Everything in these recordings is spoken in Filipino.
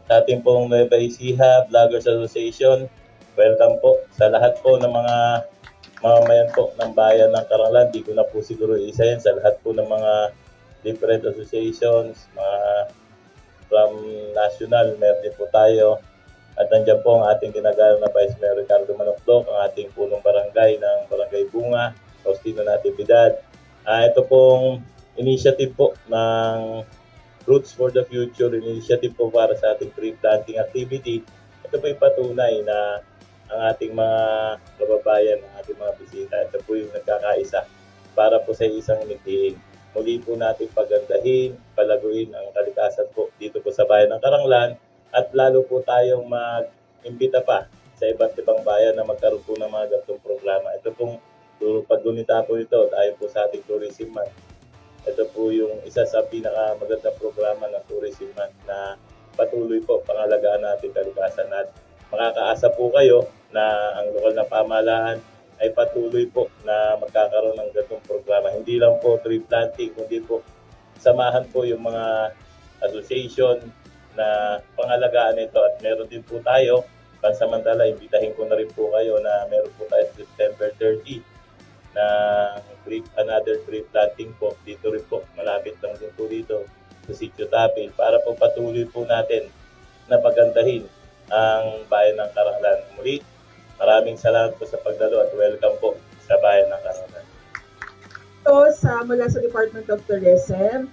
sa ating pong Nueva Ecija Vloggers Association. Welcome po sa lahat po ng mga mamamayan po ng bayan ng Caranglan. Di ko na po siguro isa yan sa lahat po ng mga different associations, mga from national, meron din po tayo. At nandiyan po ang ating ginagaya na Vice Mayor Ricardo Manokdok, ang ating punong barangay ng Barangay Bunga, Faustino Natividad. Ito pong initiative po ng Roots for the Future, initiative po para sa ating tree planting activity. Ito po yung patunay na ang ating mga kababayan, ang ating mga bisita, ito po yung nagkakaisa para po sa isang mitiin. Muli po natin pagandahin, palaguin ang kalikasan po dito po sa bayan ng Caranglan at lalo po tayong mag-imbita pa sa iba't ibang bayan na magkaroon po ng mga ganitong programa. Ito pong paggunita po ito dahil po sa ating tourism month. Ito po yung isa sa pinakamagandang programa ng tourism month na patuloy po pangalagaan natin kalikasan at makakaasa po kayo na ang lokal na pamahalaan ay patuloy po na magkakaroon ng ganitong programa. Hindi lang po tree planting, kundi po samahan po yung mga association na pangalagaan ito at meron din po tayo pansamantala, imbitahin ko na rin po kayo na meron po tayo September 30 na another tree planting po dito rin po, malapit lang din po dito sa Sitio Tapil para po patuloy po natin na pagandahin ang bayan ng Caranglan. Muli, maraming salamat po sa pagdalo at welcome po sa bayan ng Caranglan. Mula sa Department of Tourism,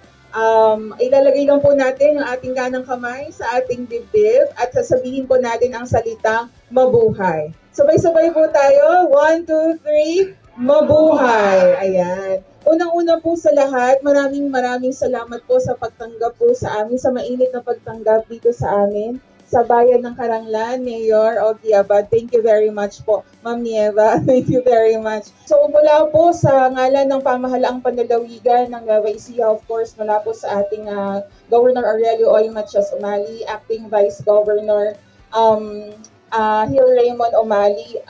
ilalagay lang po natin ang ating ganang kamay sa ating dibdib at sasabihin po natin ang salitang mabuhay. Sabay-sabay po tayo. 1, 2, 3, mabuhay! Ayan. Unang-una po sa lahat, maraming salamat po sa pagtanggap po sa amin, sa mainit na pagtanggap dito sa amin, sa bayan ng Caranglan, Mayor Ogie Abad. Thank you very much po, Ma'am Nieva. Thank you very much. So mula po sa ngalan ng pamahalaang panlalawigan ng Nueva Ecija, of course, mula po sa ating Governor Aurelio Oy Matias Umali, Acting Vice Governor Hill Raymond Umali,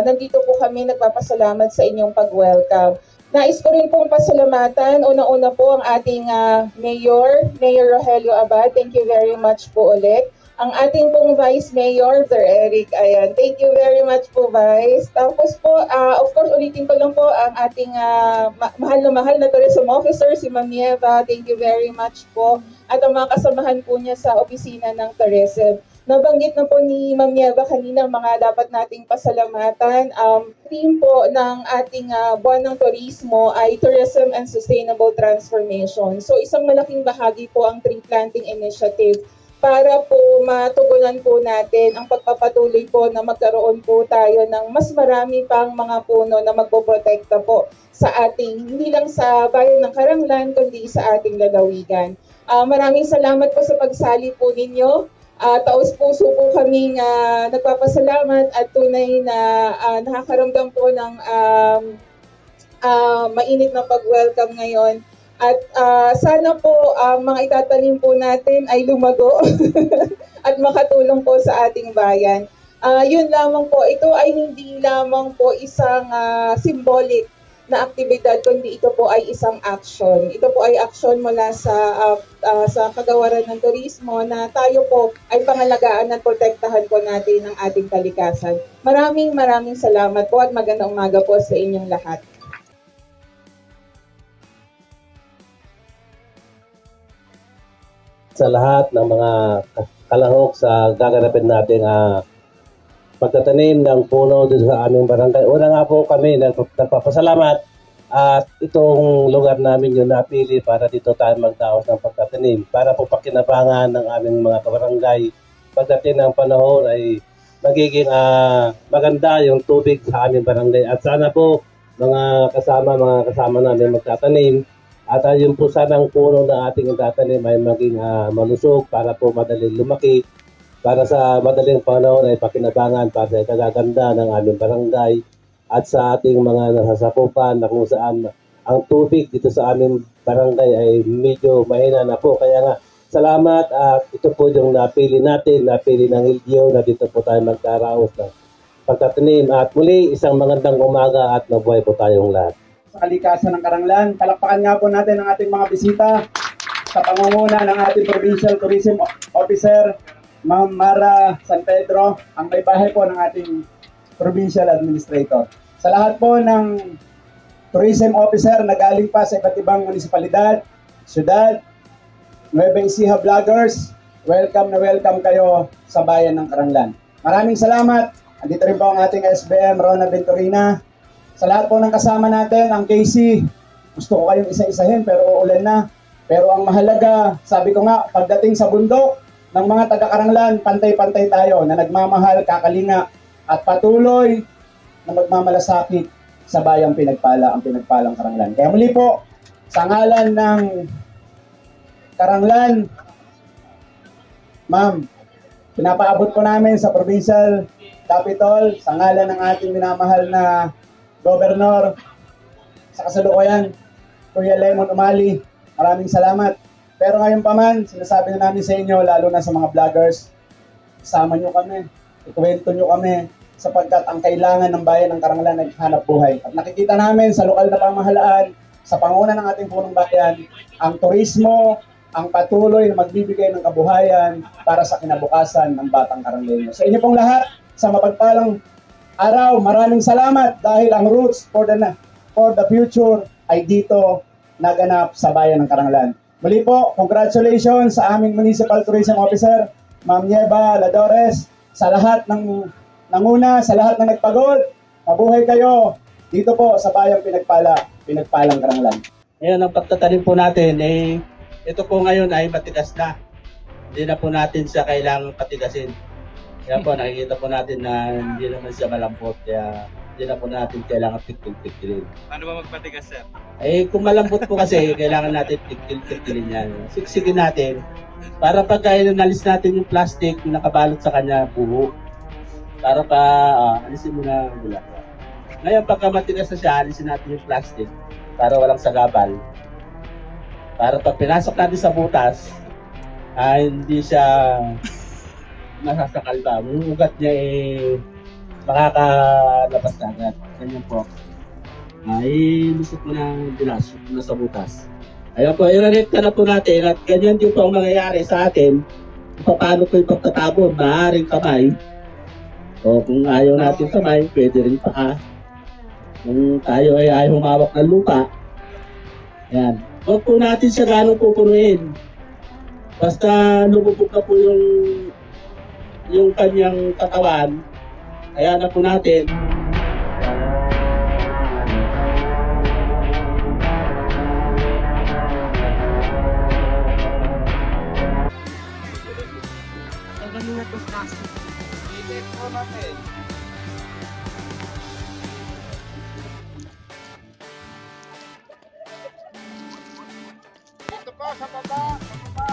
nandito po kami nagpapasalamat sa inyong pag-welcome. Nais ko rin pong pasalamatan, unang-una po ang ating Mayor Rogelio Abad. Thank you very much po ulit. Ang ating pong Vice Mayor, Sir Eric, ayan. Thank you very much po, Vice. Tapos po, of course, ulitin ko lang po ang ating mahal na tourism officer, si Ma'am Nieva. Thank you very much po. At ang mga kasamahan po niya sa opisina ng tourism. Nabanggit na po ni Ma'am Nieva kanina mga dapat nating pasalamatan. Team po ng ating buwan ng turismo ay Tourism and Sustainable Transformation. So isang malaking bahagi po ang tree planting initiative para po matugunan po natin ang pagpapatuloy po na magkaroon po tayo ng mas marami pang mga puno na magpoprotekta po sa ating, hindi lang sa bayan ng Caranglan, kundi sa ating lalawigan. Maraming salamat po sa pagsali po ninyo. Taos-puso po kaming nagpapasalamat at tunay na nakakaramdam po ng mainit na pag-welcome ngayon. At sana po mga itatanim po natin ay lumago at makatulong po sa ating bayan. Yun lamang po, ito ay hindi lamang po isang symbolic na aktibidad, kundi ito po ay isang action. Ito po ay action mula sa kagawaran ng turismo na tayo po ay pangalagaan at protektahan po natin ang ating kalikasan. Maraming salamat po at magandang umaga po sa inyong lahat. Sa lahat ng mga kalahok sa gaganapin natin pagtatanim ng puno dito sa aming barangay. Una nga po kami nagpapasalamat at itong lugar namin yung napili para dito tayo magdaos ng pagtatanim para po pakinabangan ng aming mga kabarangay. Pagdating ng panahon ay magiging maganda yung tubig sa aming barangay at sana po mga kasama namin magtatanim. At yung po sanang puno na ating itatanim ay maging malusog para po madaling lumaki. Para sa madaling panahon ay pakinabangan para sa kagaganda ng aming barangay at sa ating mga nasasakupan na kung saan ang tubig dito sa aming barangay ay medyo mahina na po. Kaya nga, salamat at ito po yung napili ng LGU na dito po tayo magkaraos ng pagtatanim. At muli, isang magandang umaga at mabuhay po tayong lahat. Sa kalikasan ng Caranglan. Palakpakan nga po natin ang ating mga bisita sa pangunguna ng ating Provincial Tourism Officer, Ma'am Mara San Pedro, ang may bahay po ng ating provincial administrator. Sa lahat po ng tourism officer na galing pa sa iba't ibang munisipalidad, syudad, Nueva Ecija vloggers, welcome na welcome kayo sa bayan ng Caranglan. Maraming salamat. Andito rin po ang ating SBM, Rona Venturina. Sa lahat po ng kasama natin, ang KC, gusto ko kayong isa-isahin pero uulan na. Pero ang mahalaga, sabi ko nga, pagdating sa bundok ng mga taga-Caranglan, pantay-pantay tayo na nagmamahal, kakalinga at patuloy na magmamalasakit sa bayang pinagpala, ang pinagpalang Caranglan. Kaya muli po, sa ngalan ng Caranglan, ma'am, pinapaabot po namin sa provincial capital, sa ngalan ng ating minamahal na Governor, sa kasalukuyan, Kuya Lemon Umali, maraming salamat. Pero ngayon pa man, sinasabi na namin sa inyo, lalo na sa mga vloggers, isama nyo kami, ikuwento nyo kami, sapagkat ang kailangan ng bayan ng Caranglan ay hanap buhay. At nakikita namin sa lokal na pamahalaan, sa panguna ng ating punong bayan, ang turismo, ang patuloy na magbibigay ng kabuhayan para sa kinabukasan ng batang Carangleño. Sa inyo pong lahat, sa mapagpalang araw, maraming salamat dahil ang roots for the future ay dito naganap sa bayan ng Caranglan. Muli po, congratulations sa aming Municipal Tourism Officer, Ma'am Nieva Ladores, sa lahat ng nanguna, sa lahat ng nagpagod. Mabuhay kayo dito po sa bayang pinagpalang Caranglan. Ngayon, ang pagtatanim po natin, ito po ngayon ay matigas na. Hindi na po natin siya kailangang patigasin. Kaya po, nakikita po natin na hindi naman siya malambot. Kaya hindi na po natin kailangan piktil-piktilin. Paano ba magpatigas, sir? Kung malambot po kasi, kailangan natin piktil-piktilin yan. Siksikin natin. Para pagka inalis natin yung plastic, yung nakabalot sa kanya, buho. Para alisin mo na mula. Ngayon, pagka matigas na siya, alisin natin yung plastic para walang sagabal. Para pag pinasok natin sa butas, hindi siya masasakal ba. Yung ugat niya makakalabas na agad. Ganyan po. Lusot mo ng bilas na sa butas. Ayun po, i-recta na po natin at ganyan din po ang mangyayari sa atin. Paano po yung pagkatabon, maaaring kamay. O kung ayaw natin kamay, pwede rin paa. Kung tayo ay ayaw humawak ng lupa, yan. Huwag po natin siya ganong pupunuin. Basta lumubog na po yung kanyang katawan, kaya na po natin. Ang galing na itong plastic. I-let po natin. Dito po, sa baba. Sa baba.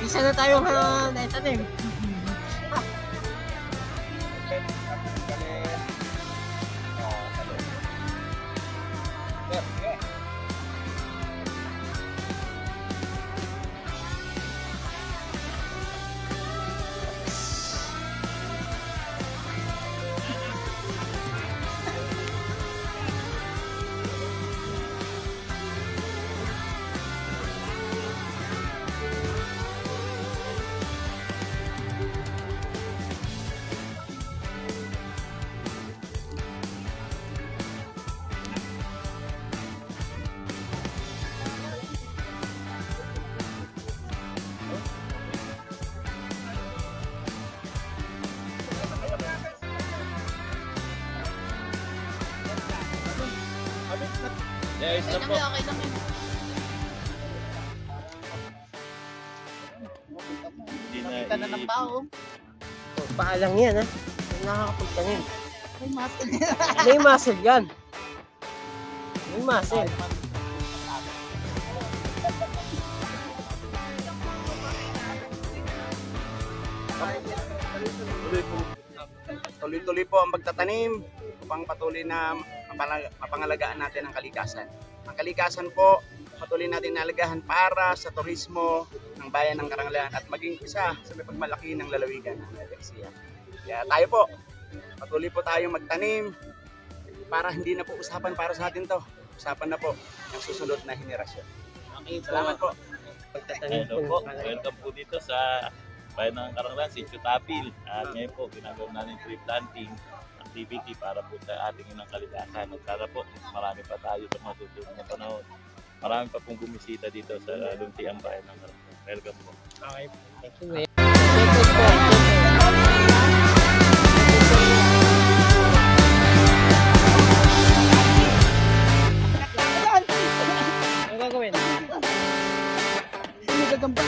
Isa na tayo naitanim. Yes, na po. Okay lang yun. Nakita na ng pao. Paa lang yan, ha? Nakakapagtanim. May muscle. May muscle yan. May muscle. tuloy-tuloy po ang pagtatanim upang patuloy na mapangalagaan natin ang kalikasan. Ang kalikasan po, patuloy natin nalagahan para sa turismo ng bayan ng Karangalan at maging isa sa may pagmalaki ng lalawigan ng Nueva Ecija. Kaya tayo po, patuloy po tayong magtanim para hindi na po usapan para sa atin to. Usapan na po ng susunod na henerasyon. Okay, salamat po. Hello po, welcome po dito sa bayan ng Karangalan, si Tapil. At ngayon po, ginagawa natin tree planting activity para po sa ating inang kalikasan. At sana po, marami pa tayo sa masusunod na panahon. Marami pa pong bumisita dito sa luntiang bayan ng Karangalan. Welcome po. Okay, thank you. Ano gagawin? Ano gagamba?